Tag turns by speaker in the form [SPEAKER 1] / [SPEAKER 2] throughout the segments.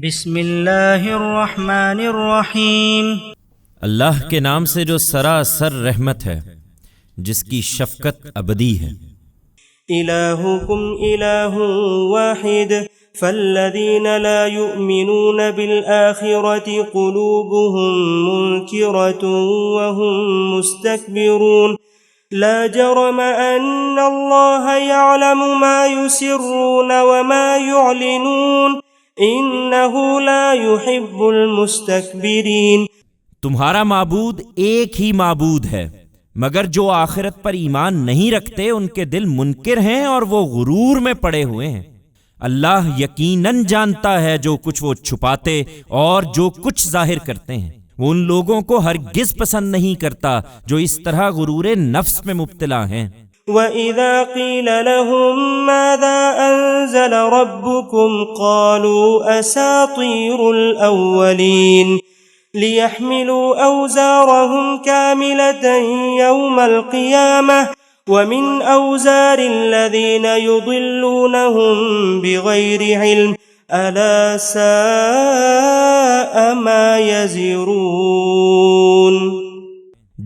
[SPEAKER 1] बिस्मिल्लाहिर्रहमानिर्रहीम।
[SPEAKER 2] अल्लाह के नाम से जो सरासर रहमत है, जिसकी शफकत अबदी है।
[SPEAKER 3] इलाहुकुम इलाहुन वाहिद फल्लज़ीना ला युमिनून बिल आखिरति क़ुलूबुहुम मुनकिरतुन व हुम मुस्तकबिरून ला जरम अन्नल्लाह यअलमु मा युसिर्रून व मा युअलिनून इन्नहु ला युहिब्बुल मुस्तकबिरीन।
[SPEAKER 2] तुम्हारा माबूद एक ही माबूद है, मगर जो आखिरत पर ईमान नहीं रखते उनके दिल मुनकिर हैं और वो गुरूर में पड़े हुए हैं। अल्लाह यकीनन जानता है जो कुछ वो छुपाते और जो कुछ जाहिर करते हैं। वो उन लोगों को हरगिज पसंद नहीं करता जो इस तरह गुरूरे नफ्स में मुब्तला हैं।
[SPEAKER 3] वइज़ा क़ील लहुम माज़ा अंज़ल रब्बुकुम क़ालू असातीरुल अव्वलीन लियहमिलू औज़ारहुम कामिलतन यौमल क़ियामह वमिन औज़ारिल्लज़ीन युज़िल्लूनहुम बिग़ैरि इल्म अला साअ मा यज़िरून।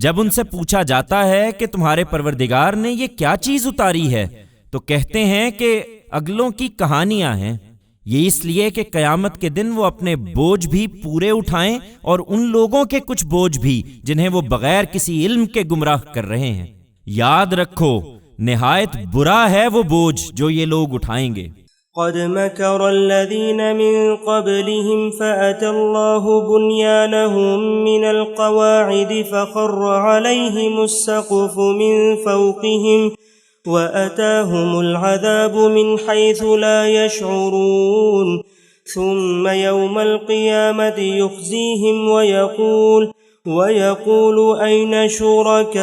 [SPEAKER 2] जब उनसे पूछा जाता है कि तुम्हारे परवरदिगार ने ये क्या चीज उतारी है, तो कहते हैं कि अगलों की कहानियां हैं। ये इसलिए कि कयामत के दिन वो अपने बोझ भी पूरे उठाएं और उन लोगों के कुछ बोझ भी जिन्हें वो बगैर किसी इल्म के गुमराह कर रहे हैं। याद रखो, निहायत बुरा है वो बोझ जो ये लोग उठाएंगे।
[SPEAKER 3] क़द मकरल्लज़ीन मिन क़ब्लिहिम फ़अतल्लाहु बुन्यानहुम मिनल क़वाइदि फ़ख़र्र अलैहिमुस्सक़्फ़ु मिन फ़ौक़िहिम वअताहुमुल अज़ाबु मिन हैथु ला यशऊरून सुम्म यौमल क़ियामति युख़ज़ीहिम वयक़ूल ऐन शुरकाइय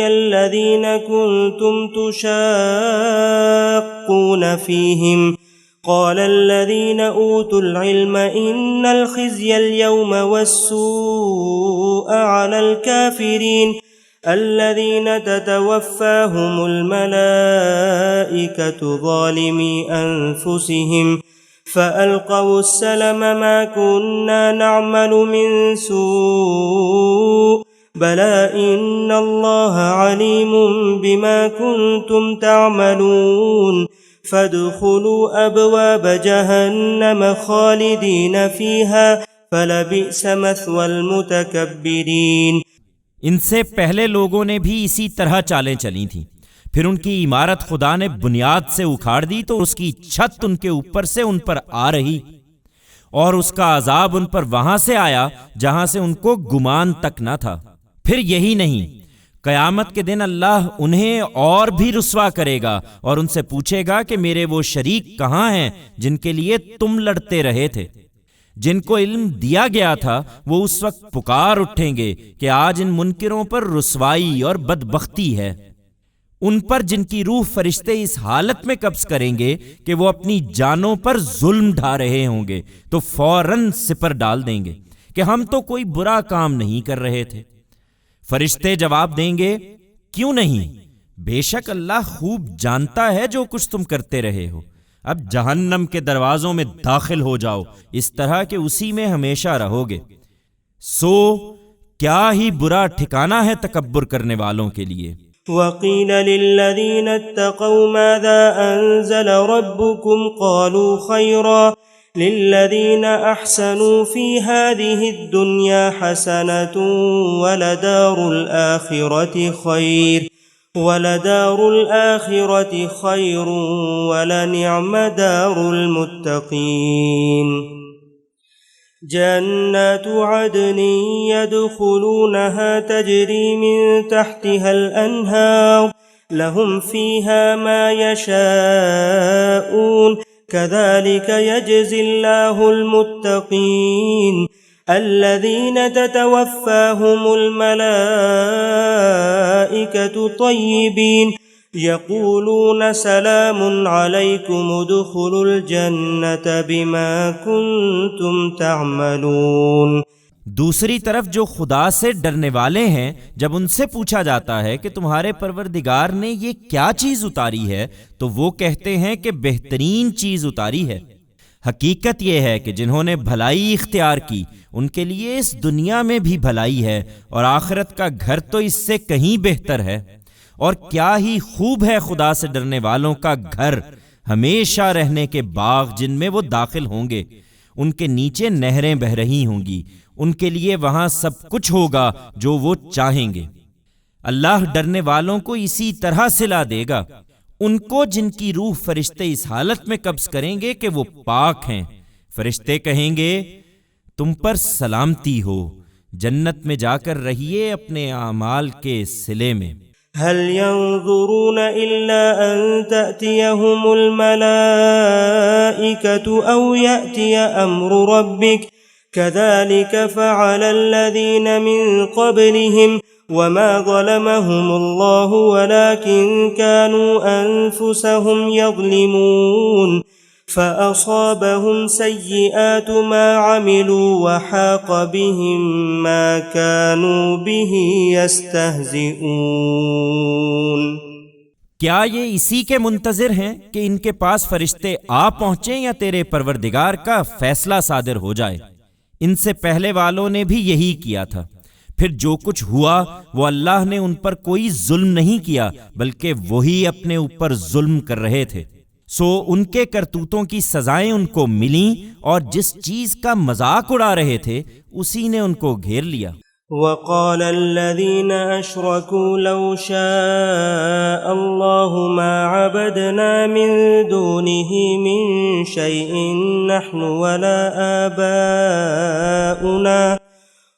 [SPEAKER 3] अल्लज़ीन कुन्तुम तुशाक़्क़ून फ़ीहिम क़ाल अल्लज़ीन ऊतुल इल्म इन्नल ख़िज़्य अल-यौम वस्सूअ अलल काफ़िरीन अल्लज़ीन ततवफ़्फ़ाहुमुल मलाइकतु ज़ालिमी अन्फ़ुसिहिम फ़अल्क़वु अस्सलम मा कुन्ना नअमलु मिन सूअ बला इन्नल्लाह अलीमुम बिमा कुन्तुम तअमलून फ़द्ख़ुलू अबवाब जहन्नम ख़ालिदीन फ़ीहा फ़लबिअस मथवल मुतकब्बिरीन।
[SPEAKER 2] इनसे पहले लोगों ने भी इसी तरह चालें चली थीं। फिर उनकी इमारत खुदा ने बुनियाद से उखाड़ दी तो उसकी छत उनके ऊपर से उन पर आ रही और उसका अजाब उन पर वहां से आया जहां से उनको गुमान तक न था। फिर यही नहीं, कयामत के दिन अल्लाह उन्हें और भी रुस्वा करेगा और उनसे पूछेगा कि मेरे वो शरीक कहाँ हैं जिनके लिए तुम लड़ते रहे थे। जिनको इल्म दिया गया था वो उस वक्त पुकार उठेंगे कि आज इन मुनकिरों पर रुस्वाई और बदबख्ती है। उन पर जिनकी रूह फरिश्ते इस हालत में कब्ज करेंगे कि वो अपनी जानों पर जुल्म ढा रहे होंगे, तो फौरन सिपर डाल देंगे कि हम तो कोई बुरा काम नहीं कर रहे थे। फरिश्ते जवाब देंगे, क्यों नहीं, बेशक अल्लाह खूब जानता है जो कुछ तुम करते रहे हो। अब जहन्नम के दरवाजों में दाखिल हो जाओ, इस तरह के उसी में हमेशा रहोगे। सो क्या ही बुरा ठिकाना है तकब्बुर करने वालों के लिए।
[SPEAKER 3] वक़ील लिल्लज़ीन इत्तक़ौ माज़ा अंज़ल रब्बुकुम क़ालू खैरा लिल्लज़ीन अहसनू फ़ी हाज़िहि दुन्या हसनतुन वलदारुल आखिरति खैरुन वलनिअम दारुल मुत्तक़ीन। जन्नातु अदनिन यदखुलूनहा तजरी मिन तहतिहल अन्हार लहुम फ़ीहा मा यशाऊन कज़ालिक यजज़िल्लाहुल मुत्तक़ीन अल्लज़ीन ततवफ़्फ़ाहुमुल मलाइकतु तय्यिबीन यक़ूलून सलामुन अलैकुम उदख़ुलुल जन्नत बिमा कुन्तुम तअमलून।
[SPEAKER 2] दूसरी तरफ जो खुदा से डरने वाले हैं, जब उनसे पूछा जाता है कि तुम्हारे परवरदिगार ने ये क्या चीज उतारी है, तो वो कहते हैं कि बेहतरीन चीज उतारी है। हकीकत यह है कि जिन्होंने भलाई इख्तियार की उनके लिए इस दुनिया में भी भलाई है और आखिरत का घर तो इससे कहीं बेहतर है। और क्या ही खूब है खुदा से डरने वालों का घर, हमेशा रहने के बाग जिनमें वो दाखिल होंगे, उनके नीचे नहरें बह रही होंगी, उनके लिए वहां सब कुछ होगा जो वो चाहेंगे। अल्लाह डरने वालों को इसी तरह सिला देगा, उनको जिनकी रूह फरिश्ते इस हालत में कब्ज करेंगे कि वो पाक हैं। फरिश्ते कहेंगे तुम पर सलामती हो, जन्नत में जाकर रहिए अपने आमाल के सिले में।
[SPEAKER 3] हल यंज़ुरून इल्ला अन तअतियहुमुल मलाइकतु औ यअतिय अम्रु रब्बिक कज़ालिक फ़अलल्लज़ीन मिन क़ब्लिहिम वमा ज़लमहुमुल्लाहु वलाकिन कानू अनफुसहुम यज़लिमून फ़असाबहुम सय्यिआतु मा अमिलू वहाक़ बिहिम मा कानू बिही यस्तहज़िऊन।
[SPEAKER 2] क्या ये इसी के मुंतज़िर हैं कि इनके पास फरिश्ते आ पहुंचे या तेरे परवरदिगार का फैसला सादिर हो जाए? इनसे पहले वालों ने भी यही किया था। फिर जो कुछ हुआ वो अल्लाह ने उन पर कोई जुल्म नहीं किया, बल्कि वही अपने ऊपर जुल्म कर रहे थे। सो उनके करतूतों की सजाएं उनको मिली और जिस चीज का मजाक उड़ा रहे थे उसी ने उनको घेर लिया।
[SPEAKER 3] वक़ाल अल्लज़ीन अशरकू लौ शाअ अल्लाहु मा अबदना मिन दूनिही मिन शैइन नहनु वला आबाउना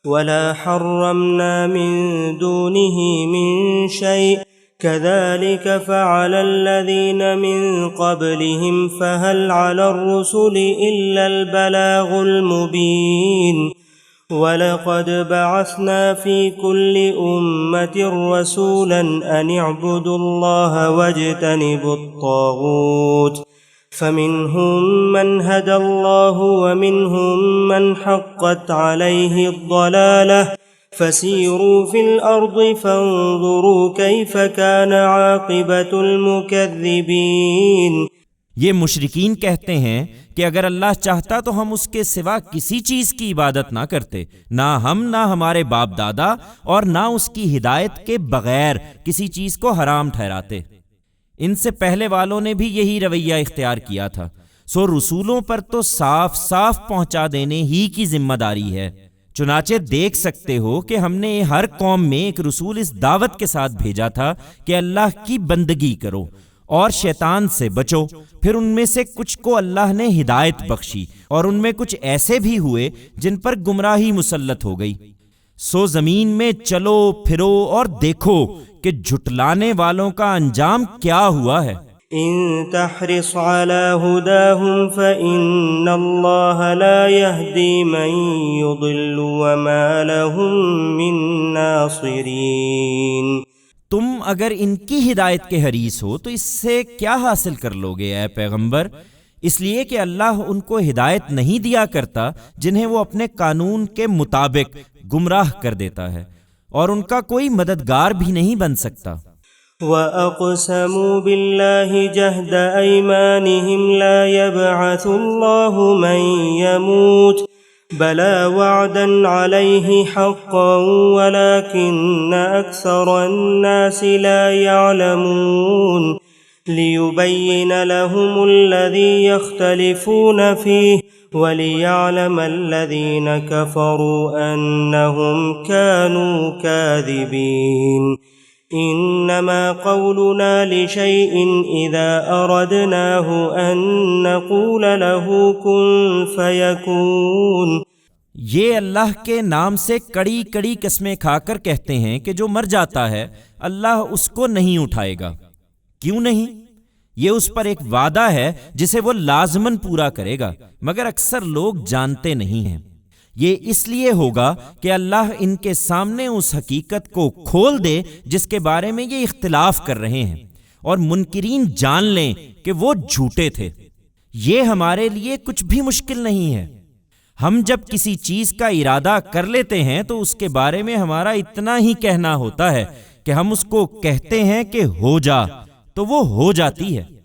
[SPEAKER 3] वला हर्रमना मिन दूनिही मिन शै कज़ालिक फ़अलल्लज़ीन मिन क़ब्लिहिम फ़हल अलर रुसुलि इल्लल बलागुल मुबीन वलक़द बअसना फ़ी कुल्लि उम्मतिर रसूलन अन इअ्बुदुल्लाह वज्तनिबुत ताग़ूत फ़मिनहुम मन हदल्लाहु वमिनहुम मन हक़्क़त अलैहि अद-दलालह फ़सीरू फ़िल अर्दि फ़न्ज़ुरू कैफ़ कान आक़िबतुल मुकज़्ज़िबीन।
[SPEAKER 2] ये मुशरिकीन कहते हैं कि अगर अल्लाह चाहता तो हम उसके सिवा किसी चीज की इबादत ना करते, ना हम ना हमारे बाप दादा, और ना उसकी हिदायत के बगैर किसी चीज को हराम ठहराते। इनसे पहले वालों ने भी यही रवैया इख्तियार किया था। सो रसूलों पर तो साफ साफ पहुंचा देने ही की जिम्मेदारी है। चुनाचे देख सकते हो कि हमने हर कौम में एक रसूल इस दावत के साथ भेजा था कि अल्लाह की बंदगी करो और शैतान से बचो। फिर उनमें से कुछ को अल्लाह ने हिदायत बख्शी और उनमें कुछ ऐसे भी हुए जिन पर गुमराही मुसल्लत हो गई। सो जमीन में चलो फिरो और देखो कि झुटलाने वालों का अंजाम क्या हुआ है।
[SPEAKER 3] इन तहरिस अला हुदाहुम फ़इन्नल्लाह ला यहदी मन युदिल्लु वमा लहुम मिन नासिरीन।
[SPEAKER 2] तुम अगर इनकी हिदायत के हरीस हो तो इससे क्या हासिल कर लोगे ऐ पैगंबर? इसलिए कि अल्लाह उनको हिदायत नहीं दिया करता जिन्हें वो अपने कानून के मुताबिक गुमराह कर देता है, और उनका कोई मददगार भी नहीं बन सकता।
[SPEAKER 3] वअक़समू बिल्लाहि जहद अयमानिहिम ला यबअसुल्लाहु मन यमूत बला वअदन अलैहि हक़्क़न वलाकिन्न अक्सरन नासि ला यअलमून लियुबय्यिन लहुमुल्लज़ी यख्तलिफून फ़ीहि वलियअलमल्लज़ीन कफ़रू अन्नहुम कानू काज़िबीन। इन्नमा क़ौलुना लिशैइन इज़ा अरदनाहु अन नक़ूल लहू कुन फ़यकून।
[SPEAKER 2] ये अल्लाह के नाम से कड़ी कड़ी कस्में खाकर कहते हैं कि जो मर जाता है अल्लाह उसको नहीं उठाएगा। क्यों नहीं? ये उस पर एक वादा है जिसे वो लाजमन पूरा करेगा, मगर अक्सर लोग जानते नहीं हैं। ये इसलिए होगा कि अल्लाह इनके सामने उस हकीकत को खोल दे जिसके बारे में ये इख्तिलाफ कर रहे हैं, और मुनकिरीन जान लें कि वो झूठे थे। ये हमारे लिए कुछ भी मुश्किल नहीं है। हम जब किसी चीज का इरादा कर लेते हैं तो उसके बारे में हमारा इतना ही कहना होता है कि हम उसको कहते हैं कि हो जा, तो वो हो जाती है।